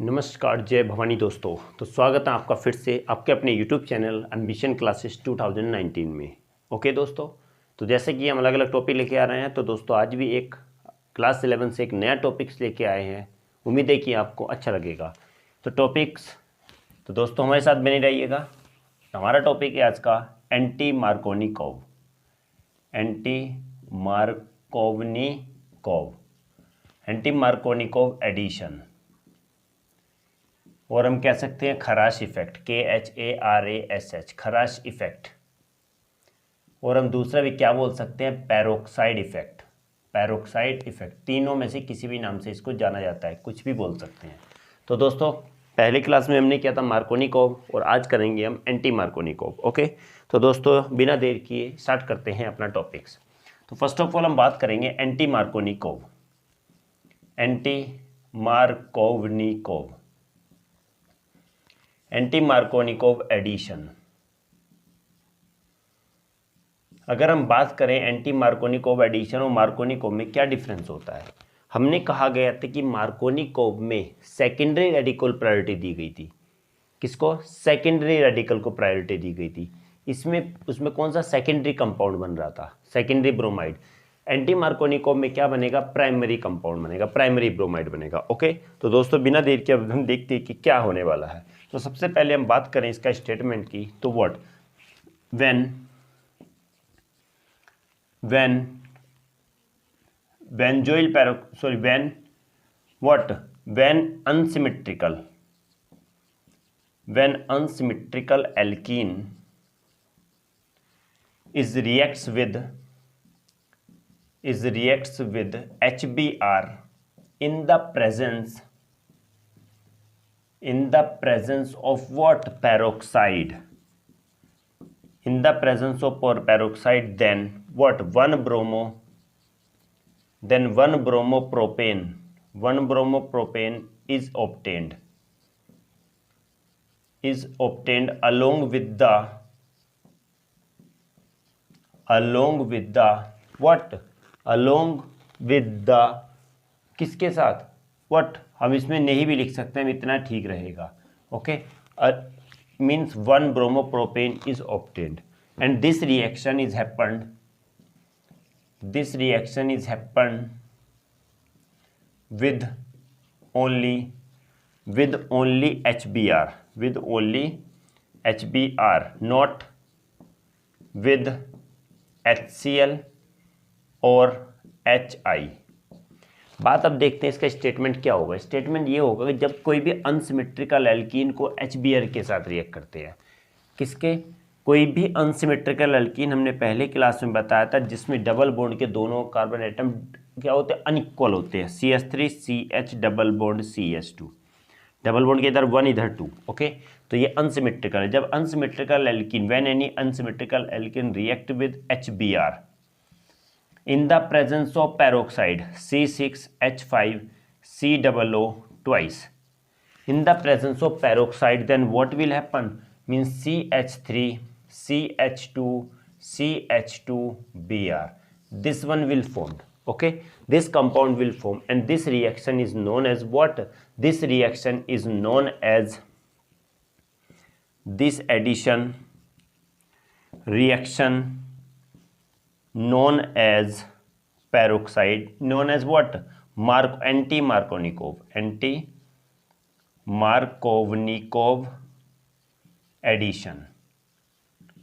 नमस्कार, जय भवानी दोस्तों। तो स्वागत है आपका फिर से आपके अपने YouTube चैनल एम्बिशन क्लासेस 2019 में। ओके दोस्तों, तो जैसे कि हम अलग अलग टॉपिक लेके आ रहे हैं, तो दोस्तों आज भी एक क्लास 11 से एक नया टॉपिक्स लेके आए हैं। उम्मीद है कि आपको अच्छा लगेगा। तो टॉपिक्स, तो दोस्तों हमारे साथ बने रहिएगा। हमारा टॉपिक है आज का anti Markovnikov. Anti Markovnikov addition, और हम कह सकते हैं खराश इफेक्ट, KHARASH, खराश इफेक्ट। और हम दूसरा भी क्या बोल सकते हैं, पैरोक्साइड इफेक्ट। पैरोक्साइड इफेक्ट, तीनों में से किसी भी नाम से इसको जाना जाता है, कुछ भी बोल सकते हैं। तो दोस्तों पहले क्लास में हमने किया था मार्कोनिकोव, और आज करेंगे हम एंटी मार्कोनिकोव। ओके, तो दोस्तों बिना देर किए स्टार्ट करते हैं अपना टॉपिक्स। तो फर्स्ट ऑफ ऑल हम बात करेंगे anti Markovnikov. Anti Markovnikov addition. अगर हम बात करें एंटी मार्कोनिकोव एडिशन और मार्कोनिकोव में क्या डिफरेंस होता है, हमने कहा गया था कि मार्कोनिकोव में सेकेंडरी रेडिकल प्रायोरिटी दी गई थी। किसको? सेकेंडरी रेडिकल को प्रायोरिटी दी गई थी। उसमें कौन सा सेकेंडरी कंपाउंड बन रहा था? Secondary bromide. एंटी मार्कोनिकोव में क्या बनेगा? प्राइमरी कंपाउंड बनेगा, प्राइमरी ब्रोमाइड बनेगा। ओके, तो दोस्तों बिना देर के अब हम देखते हैं कि क्या होने वाला है। तो सबसे पहले हम बात करें इसका स्टेटमेंट की, तो what when unsymmetrical alkene reacts with HBr in the presence of what? Peroxide. In the presence of peroxide, then what? 1 bromopropane is obtained along with the किसके साथ? what? हम इसमें नहीं भी लिख सकते हैं, इतना ठीक रहेगा। Okay, means 1 bromopropane is obtained, and this reaction is happened with only HBr, not with HCl or HI। बात अब देखते हैं इसका स्टेटमेंट क्या होगा। स्टेटमेंट ये होगा कि जब कोई भी अनसिमेट्रिकल एल्कीन को HBr के साथ रिएक्ट करते हैं, किसके? कोई भी अनसिमेट्रिकल एल्कीन, हमने पहले क्लास में बताया था, जिसमें डबल बॉन्ड के दोनों कार्बन एटम क्या होते हैं? अनइक्वल होते हैं। CH3CH double bond CH2, double bond के इधर 1 इधर 2। ओके, तो ये अनसिमेट्रिकल है। जब unsymmetrical alkene, when any unsymmetrical alkene react with HBr in the presence of peroxide C6H5COO twice, in the presence of peroxide, then what will happen? Means CH3CH2CH2Br, this one will form. Okay, this compound will form, and this reaction is known as what? This reaction is known as, this addition reaction known as peroxide, known as what? Anti Markovnikov addition.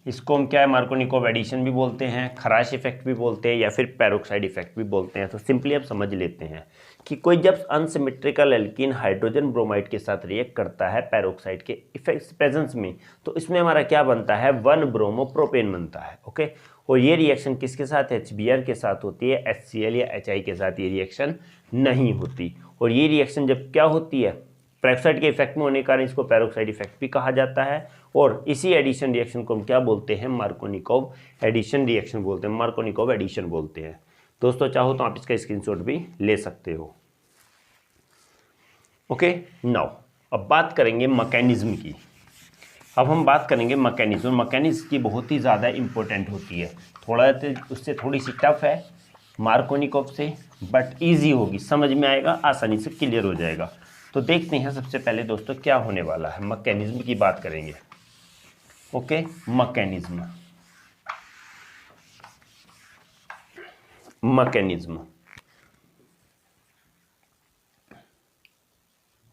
इसको हम क्या है? Markovnikov addition भी बोलते हैं, खराश effect भी बोलते हैं, या फिर पैरोक्साइड इफेक्ट भी बोलते हैं। तो सिंपली अब समझ लेते हैं कि कोई जब अनसिमेट्रिकल एल्कीन हाइड्रोजन ब्रोमाइड के साथ रिएक्ट करता है पैरोक्साइड के इफेक्ट प्रेजेंस में, तो इसमें हमारा क्या बनता है? 1 ब्रोमोप्रोपेन बनता है। ओके, और ये रिएक्शन किसके साथ? HBr के साथ होती है, HCl या HI के साथ ये रिएक्शन नहीं होती। और ये रिएक्शन जब क्या होती है? पेरोक्साइड के इफेक्ट में होने के कारण इसको पेरोक्साइड इफेक्ट भी कहा जाता है। और इसी एडिशन रिएक्शन को हम क्या बोलते हैं? मार्कोनिकोव एडिशन रिएक्शन बोलते हैं, मार्कोनिकोव एडिशन बोलते हैं। दोस्तों चाहो तो आप इसका स्क्रीनशॉट भी ले सकते हो। ओके, नाउ अब बात करेंगे मैकेनिज्म की। अब हम बात करेंगे मैकेनिज्म। मैकेनिज्म की बहुत ही ज़्यादा इंपॉर्टेंट होती है, थोड़ा उससे थोड़ी सी टफ है मार्कोनिकोव से, बट इजी होगी, समझ में आएगा, आसानी से क्लियर हो जाएगा। तो देखते हैं सबसे पहले दोस्तों क्या होने वाला है, मैकेनिज्म की बात करेंगे। Okay, mechanism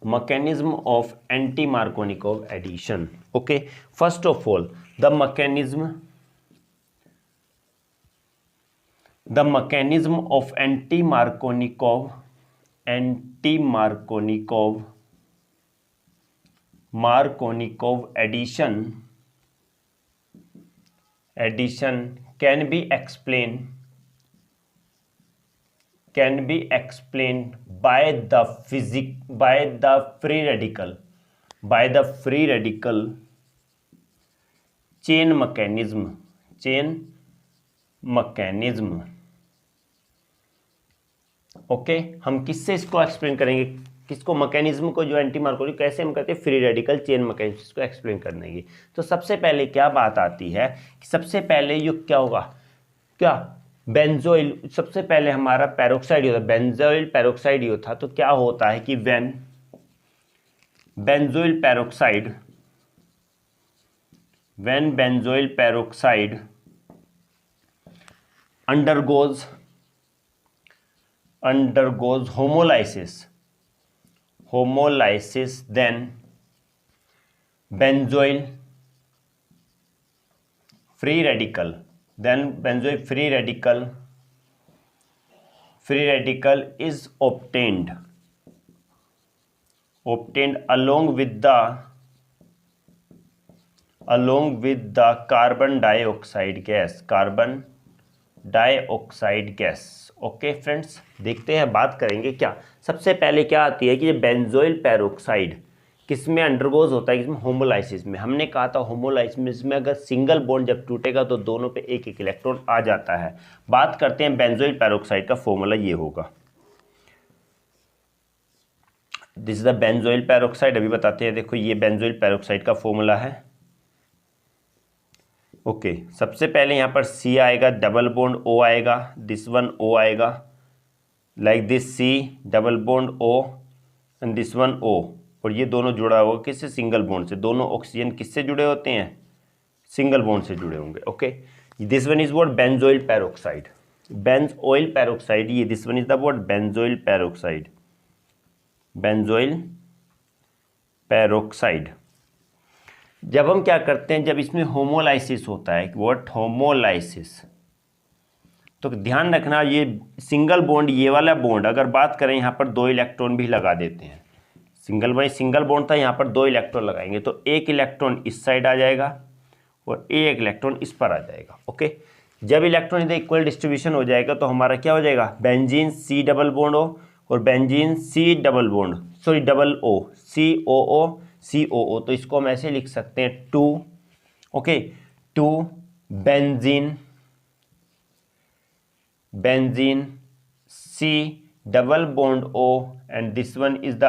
mechanism of anti-Markovnikov addition. Okay, first of all, the mechanism of anti-Markovnikov addition can be explained by the free radical chain mechanism. Okay, हम किससे इसको एक्सप्लेन करेंगे, किसको, मैकेनिज्म को, जो एंटी मार्कोनी कैसे हम करते हैं, फ्री रेडिकल चेन मैकेनिज्म, इसको एक्सप्लेन करने की। तो सबसे पहले क्या बात आती है कि सबसे पहले ये क्या होगा, क्या बेंजोइल, सबसे पहले हमारा पेरोक्साइड होता है, बेंजोइल पेरोक्साइड होता, तो क्या होता है कि when benzoyl peroxide undergoes homolysis, then benzoyl free radical is obtained along with the carbon dioxide gas. Okay friends, देखते हैं, बात करेंगे क्या। सबसे पहले क्या आती है कि ये बेंजोइल पेरोक्साइड किसमें अंडरगोज होता है, किसमें, होमोलाइसिस में। हमने कहा था होमोलाइसिस में अगर सिंगल बॉन्ड जब टूटेगा तो दोनों पे एक एक इलेक्ट्रॉन आ जाता है। बात करते हैं बेंजोइल पेरोक्साइड का, फॉर्मूला ये होगा, this is the benzoyl peroxide. अभी बताते हैं, देखो ये बेंजोइल पेरोक्साइड का फॉर्मूला है। ओके, सबसे पहले यहाँ पर C आएगा, डबल बॉन्ड O आएगा, दिस वन O आएगा, like this C double bond O and this one O, और ये दोनों जुड़ा होगा किससे, सिंगल बॉन्ड से। दोनों ऑक्सीजन किससे जुड़े होते हैं, सिंगल बॉन्ड से जुड़े होंगे। Okay, this one is what, benzoyl peroxide, benzoyl peroxide, ये this one is the what, benzoyl peroxide. जब हम क्या करते हैं, जब इसमें होमोलाइसिस होता है, व्हाट, होमोलाइसिस, तो ध्यान रखना ये सिंगल बॉन्ड, ये वाला बॉन्ड अगर बात करें यहाँ पर 2 इलेक्ट्रॉन भी लगा देते हैं, सिंगल बॉन्ड था, यहाँ पर 2 इलेक्ट्रॉन लगाएंगे तो एक इलेक्ट्रॉन इस साइड आ जाएगा और एक इलेक्ट्रॉन इस पर आ जाएगा। ओके, जब इलेक्ट्रॉन इधर इक्वल डिस्ट्रीब्यूशन हो जाएगा तो हमारा क्या हो जाएगा, benzene C double bond O और benzene C double bond, sorry double O, COO, तो इसको हम ऐसे लिख सकते हैं 2, okay, 2 benzene C double bond O and this one is the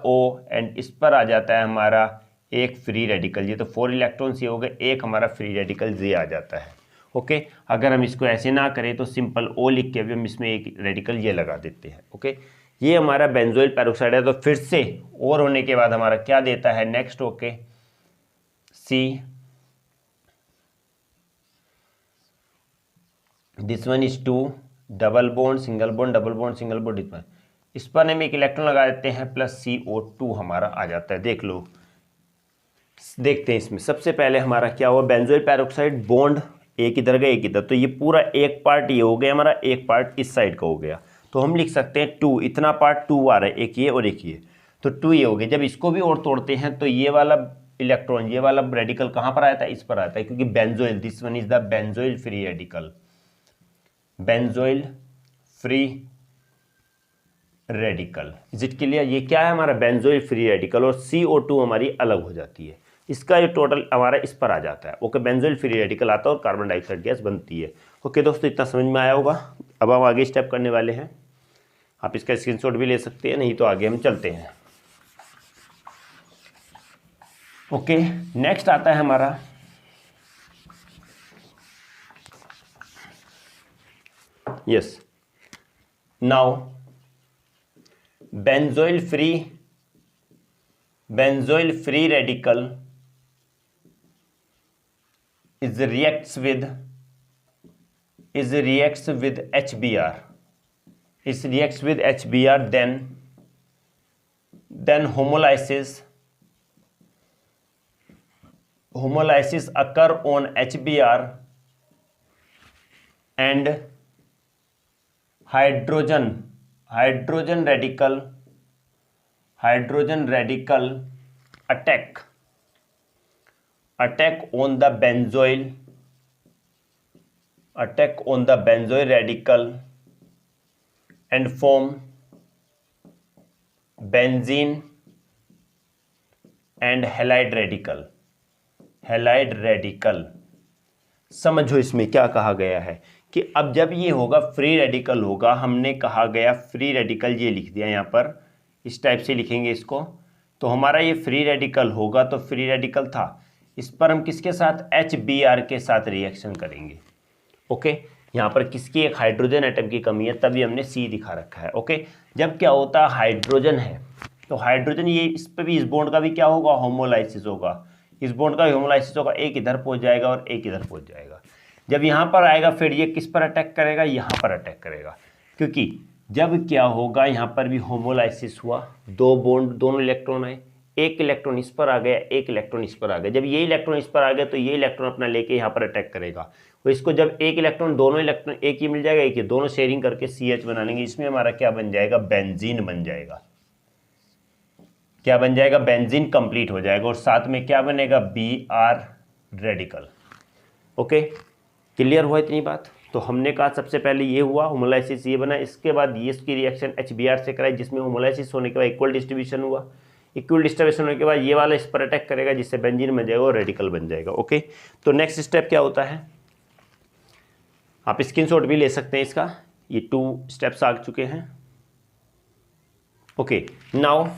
O and इस पर आ जाता है हमारा एक फ्री रेडिकल, ये तो 4 इलेक्ट्रॉन ये हो गए, एक हमारा फ्री रेडिकल ये आ जाता है। ओके, अगर हम इसको ऐसे ना करें तो सिंपल O लिख के भी हम इसमें एक रेडिकल ये लगा देते हैं। ओके, ये हमारा बेंजोइल पेरोक्साइड है। तो फिर से और होने के बाद हमारा क्या देता है next, okay, C, this one is 2 double bond single bond double bond single bond, इस पर हम एक इलेक्ट्रॉन लगा देते हैं प्लस CO2 हमारा आ जाता है। देख लो, देखते हैं इसमें सबसे पहले हमारा क्या हुआ, बेंजोइल पेरोक्साइड बॉन्ड एक इधर गया एक इधर, तो ये पूरा एक पार्ट ये हो गया हमारा, एक पार्ट इस साइड का हो गया, तो हम लिख सकते हैं 2, इतना पार्ट 2 आ रहा है, एक ये और एक ये, तो 2 ये हो गया। जब इसको भी और तोड़ते हैं तो ये वाला इलेक्ट्रॉन, ये वाला रेडिकल कहाँ पर आता है, इस पर आता है, क्योंकि benzoyl, this one is the benzoyl free radical, benzoyl free radical, is it clear. ये क्या है हमारा बेंजोइल फ्री रेडिकल, और CO2 हमारी अलग हो जाती है, इसका ये टोटल हमारा इस पर आ जाता है। ओके, बेंजोइल फ्री रेडिकल आता है और कार्बन डाइऑक्साइड गैस बनती है। ओके दोस्तों, इतना समझ में आया होगा। अब हम आगे स्टेप करने वाले हैं, आप इसका स्क्रीनशॉट भी ले सकते हैं, नहीं तो आगे हम चलते हैं। ओके, नेक्स्ट आता है हमारा yes, now benzoyl free radical reacts with HBr, then homolysis occur on HBr and hydrogen radical attack on the benzoyl radical and form benzene and halide radical। समझो इसमें क्या कहा गया है कि अब जब ये होगा फ्री रेडिकल होगा, हमने कहा गया फ्री रेडिकल, ये लिख दिया यहाँ पर, इस टाइप से लिखेंगे इसको। तो हमारा ये फ्री रेडिकल होगा, तो फ्री रेडिकल था, इस पर हम किसके साथ, HBr के साथ रिएक्शन करेंगे। ओके, यहाँ पर किसकी, एक हाइड्रोजन एटम की कमी है, तभी हमने C दिखा रखा है। ओके, जब क्या होता है हाइड्रोजन है, तो हाइड्रोजन ये इस पर भी, इस बॉन्ड का भी क्या होगा, होमोलाइसिस होगा, इस बॉन्ड का होमोलाइसिस होगा, एक इधर पहुंच जाएगा और एक इधर पहुंच जाएगा। जब यहाँ पर आएगा फिर ये किस पर अटैक करेगा, यहाँ पर अटैक करेगा, क्योंकि जब क्या होगा यहाँ पर भी होमोलाइसिस हुआ, दो बॉन्ड, दोनों इलेक्ट्रॉन आए, एक इलेक्ट्रॉन इस पर आ गया, एक इलेक्ट्रॉन इस पर आ गया। जब ये इलेक्ट्रॉन इस पर आ गया तो ये इलेक्ट्रॉन अपना लेके यहाँ पर अटैक करेगा। तो इसको जब एक इलेक्ट्रॉन, दोनों इलेक्ट्रॉन एक ही मिल जाएगा, एक ही, दोनों शेयरिंग करके CH बना लेंगे, इसमें हमारा क्या बन जाएगा, बेंजीन बन जाएगा। क्या बन जाएगा, बेंजीन कंप्लीट हो जाएगा, और साथ में क्या बनेगा, Br रेडिकल। ओके, क्लियर हुआ इतनी बात। तो हमने कहा सबसे पहले ये हुआ, होमोलाइसिस ये बना, इसके बाद ये इसकी रिएक्शन HBr से कराई, जिसमें होमोलाइसिस होने के बाद इक्वल डिस्ट्रीब्यूशन हुआ, इक्वल डिस्ट्रीब्यूशन होने के बाद ये वाला इस पर अटैक करेगा, जिससे बेंजीन बन जाएगा और रेडिकल बन जाएगा। ओके, तो नेक्स्ट स्टेप क्या होता है, आप स्क्रीनशॉट भी ले सकते हैं इसका, ये 2 स्टेप्स आ चुके हैं। ओके, नाउ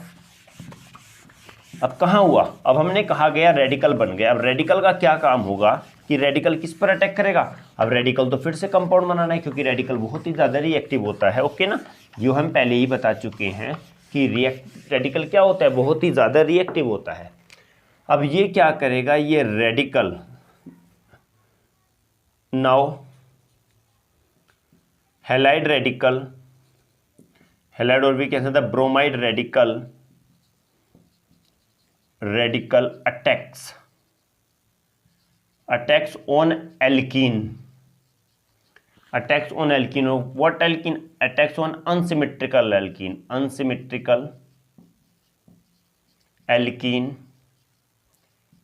अब कहाँ हुआ, अब हमने कहा गया रेडिकल बन गया। अब रेडिकल का क्या काम होगा कि रेडिकल किस पर अटैक करेगा, अब रेडिकल तो फिर से कंपाउंड बनाना है, क्योंकि रेडिकल बहुत ही ज़्यादा रिएक्टिव होता है। ओके ना, जो हम पहले ही बता चुके हैं कि रेडिकल क्या होता है, बहुत ही ज़्यादा रिएक्टिव होता है। अब ये क्या करेगा, ये radical now halide radical, halide और भी कह सकते हैं bromide radical attacks on alkene, what alkene, attacks on unsymmetrical alkene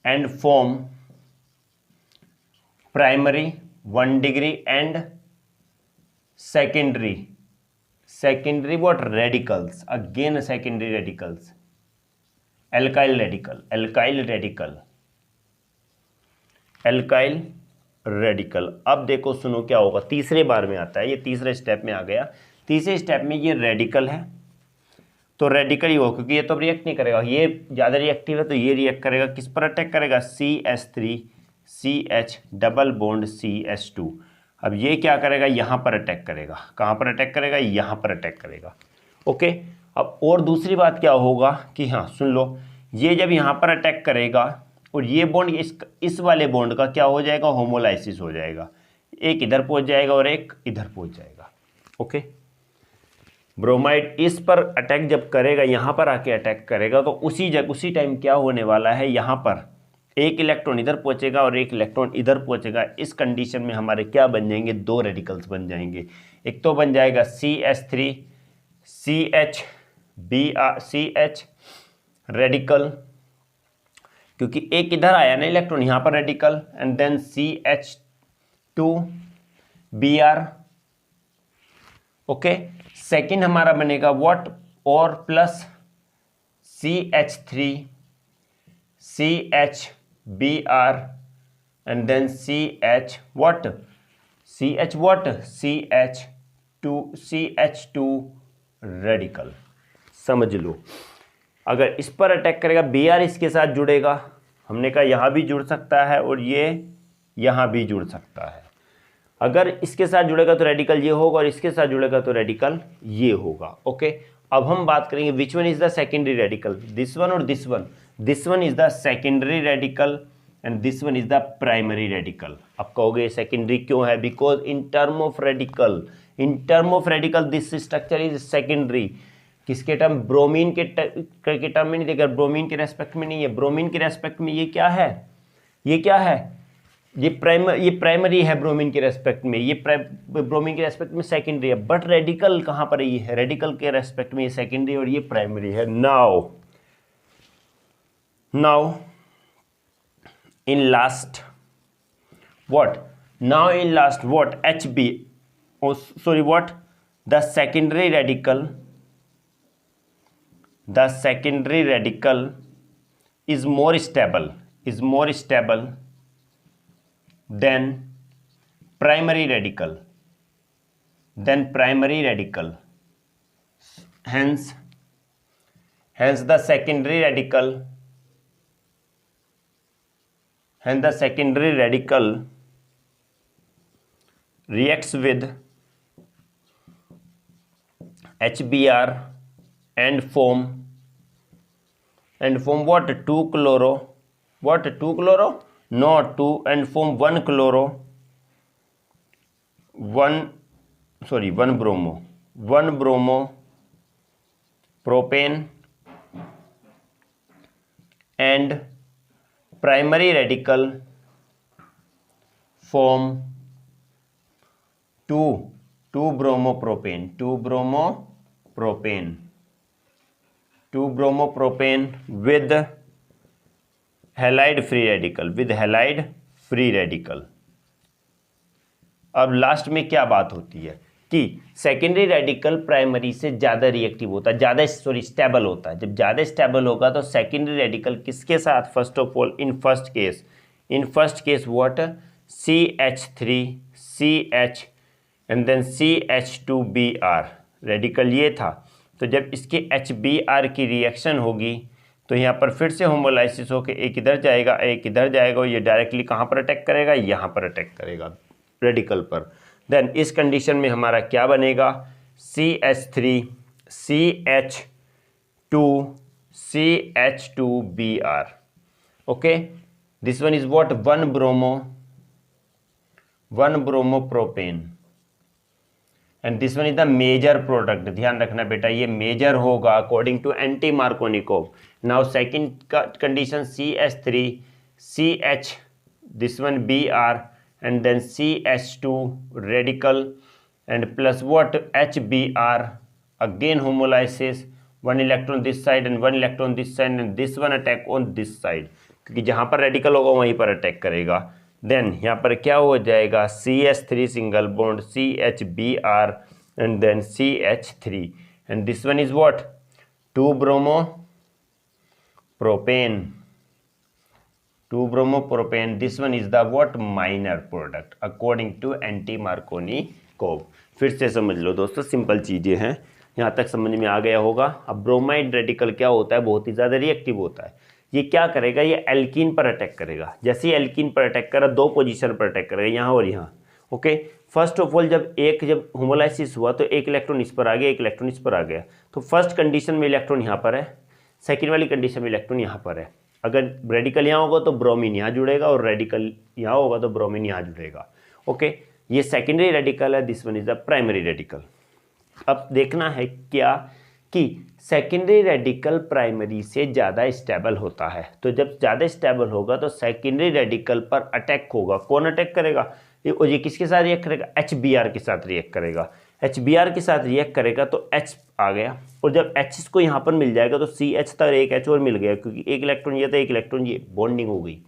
and form primary 1 degree and secondary what radicals, again secondary radicals, alkyl radical। अब देखो सुनो क्या होगा, तीसरे बार में आता है, ये तीसरे स्टेप में आ गया। तीसरे स्टेप में ये रेडिकल है, तो रेडिकल ही हो, क्योंकि ये तो रिएक्ट नहीं करेगा, ये ज़्यादा रिएक्टिव है, तो ये रिएक्ट करेगा, किस पर अटैक करेगा, CH3CH डबल बॉन्ड CH2। अब ये क्या करेगा, यहाँ पर अटैक करेगा, कहाँ पर अटैक करेगा, यहाँ पर अटैक करेगा। ओके, अब और दूसरी बात क्या होगा कि हाँ सुन लो, ये जब यहाँ पर अटैक करेगा और ये बॉन्ड इस वाले बॉन्ड का क्या हो जाएगा, होमोलाइसिस हो जाएगा, एक इधर पहुँच जाएगा और एक इधर पहुँच जाएगा। ओके, ब्रोमाइड इस पर अटैक जब करेगा, यहाँ पर आके अटैक करेगा, तो उसी टाइम क्या होने वाला है, यहाँ पर एक इलेक्ट्रॉन इधर पहुँचेगा और एक इलेक्ट्रॉन इधर पहुँचेगा। इस कंडीशन में हमारे क्या बन जाएंगे, 2 रेडिकल्स बन जाएंगे। एक तो बन जाएगा CH रेडिकल, क्योंकि एक इधर आया ना इलेक्ट्रॉन, यहाँ पर radical, and then CH2Br। Okay, second हमारा बनेगा व्हाट, और plus CH3CHBr and then CH2 radical. समझ लो, अगर इस पर अटैक करेगा, Br इसके साथ जुड़ेगा, हमने कहा यहाँ भी जुड़ सकता है और ये यहाँ भी जुड़ सकता है। अगर इसके साथ जुड़ेगा तो रेडिकल ये होगा, और इसके साथ जुड़ेगा तो रेडिकल ये होगा। ओके, अब हम बात करेंगे which one is the secondary radical, this one और this one. This one is the secondary radical and this one is the primary radical. अब कहोगे सेकेंडरी क्यों है, because in term of radical, in term of radical this structure is secondary. किसके term, bromine के term में नहीं देगा, bromine के रेस्पेक्ट में नहीं है, ब्रोमीन के रेस्पेक्ट में ये क्या है, ये क्या है, ये प्राइमरी है ब्रोमीन के रेस्पेक्ट में, ये ब्रोमीन के रेस्पेक्ट में सेकेंडरी है। बट रेडिकल कहाँ पर है, ये है रेडिकल के रेस्पेक्ट में ये सेकेंडरी और ये प्राइमरी है। Now in last what, now in last what, HB, oh sorry what, the secondary radical is more stable than primary radical, hence the secondary radical reacts with HBr and form what, 2 chloro, what, 2 chloro, not 2, and form 1 chloro, 1 bromo propane, and primary radical form 2 bromopropane with halide free radical, अब last में क्या बात होती है कि secondary radical primary से ज़्यादा reactive होता है, ज़्यादा स्टेबल होता है। जब ज़्यादा स्टेबल होगा तो सेकेंडरी रेडिकल किसके साथ, first of all in first case what, CH3CH and then CH2Br radical ये था। तो जब इसके HBr की रिएक्शन होगी तो यहाँ पर फिर से होमोलाइसिस होकर एक इधर जाएगा एक इधर जाएगा, ये डायरेक्टली कहाँ पर अटैक करेगा, यहाँ पर अटैक करेगा रेडिकल पर। देन इस कंडीशन में हमारा क्या बनेगा, CH3CH2CH2Br, okay. This one is what, 1 bromopropane and this one is the major product. ध्यान रखना बेटा, ये मेजर होगा according to anti Markovnikov. Now second condition CH3CH, this one Br and then CH2 radical and plus what, HBr, again homolysis, 1 electron this side and 1 electron this side and this one attack on this side, क्योंकि जहाँ पर radical होगा वहीं पर attack करेगा। Then यहाँ पर क्या हो जाएगा, CH3 single bond CHBr and then CH3 and this one is what, 2 bromopropane, this one is the what, minor product according to anti-Markovnikov। फिर से समझ लो दोस्तों, सिंपल चीज़ें हैं, यहाँ तक समझ में आ गया होगा। अब ब्रोमाइड रेडिकल क्या होता है, बहुत ही ज़्यादा रिएक्टिव होता है। ये क्या करेगा, ये एल्कीन पर अटैक करेगा। जैसे ही एल्कीन पर अटैक करा, 2 पोजीशन पर अटैक करेगा, यहाँ और यहाँ, ओके। फर्स्ट ऑफ ऑल जब होमोलाइसिस हुआ तो 1 इलेक्ट्रॉन इस पर आ गया, 1 इलेक्ट्रॉन इस पर आ गया, तो फर्स्ट कंडीशन में इलेक्ट्रॉन यहाँ पर है, सेकेंड वाली कंडीशन में इलेक्ट्रॉन यहाँ पर है। अगर रेडिकल यहाँ होगा तो ब्रोमीन यहाँ जुड़ेगा और रेडिकल यहाँ होगा तो ब्रोमीन यहाँ जुड़ेगा, ओके। ये सेकेंडरी रेडिकल है, this one is the primary radical. अब देखना है क्या कि सेकेंडरी रेडिकल प्राइमरी से ज़्यादा स्टेबल होता है, तो जब ज़्यादा स्टेबल होगा तो सेकेंडरी रेडिकल पर अटैक होगा। कौन अटैक करेगा, ये किसके साथ रिएक्ट करेगा, HBr के साथ रिएक्ट करेगा। HBr के साथ रिएक्ट करेगा तो H आ गया, और जब H को यहाँ पर मिल जाएगा तो CH तक एक H और मिल गया, क्योंकि 1 इलेक्ट्रॉन ये था 1 इलेक्ट्रॉन ये, बॉन्डिंग हो गई,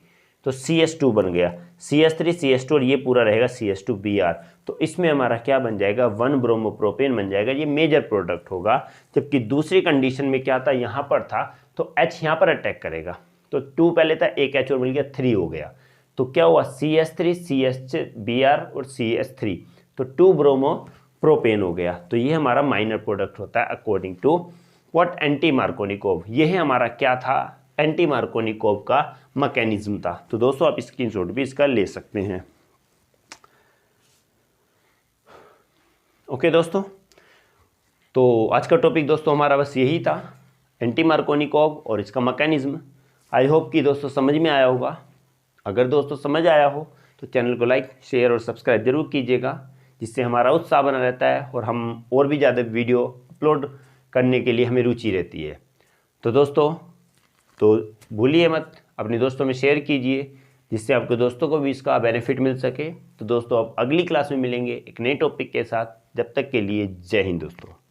तो CH2 बन गया, CH3 CH2 और ये पूरा रहेगा CH2Br। तो इसमें हमारा क्या बन जाएगा, 1 ब्रोमोप्रोपेन बन जाएगा, ये मेजर प्रोडक्ट होगा। जबकि दूसरी कंडीशन में क्या था, यहाँ पर था तो H यहाँ पर अटैक करेगा, तो 2 पहले था, 1 H और मिल गया, 3 हो गया, तो क्या हुआ, CH3 CHBr और CH3, तो 2 ब्रोमोप्रोपेन हो गया। तो ये हमारा माइनर प्रोडक्ट होता है according to what, anti Markovnikov. ये है हमारा क्या था, एंटी मार्कोनिकोव का मैकेनिज्म था। तो दोस्तों आप स्क्रीनशॉट भी इसका ले सकते हैं, ओके दोस्तों। तो आज का टॉपिक दोस्तों हमारा बस यही था, एंटी मार्कोनिकॉव और इसका मैकेनिज्म। आई होप कि दोस्तों समझ में आया होगा। अगर दोस्तों समझ आया हो तो चैनल को लाइक, शेयर और सब्सक्राइब जरूर कीजिएगा, जिससे हमारा उत्साह बना रहता है और हम और भी ज़्यादा वीडियो अपलोड करने के लिए हमें रुचि रहती है। तो दोस्तों तो भूलिए मत, अपने दोस्तों में शेयर कीजिए, जिससे आपके दोस्तों को भी इसका बेनिफिट मिल सके। तो दोस्तों अब अगली क्लास में मिलेंगे एक नए टॉपिक के साथ। जब तक के लिए जय हिंद दोस्तों।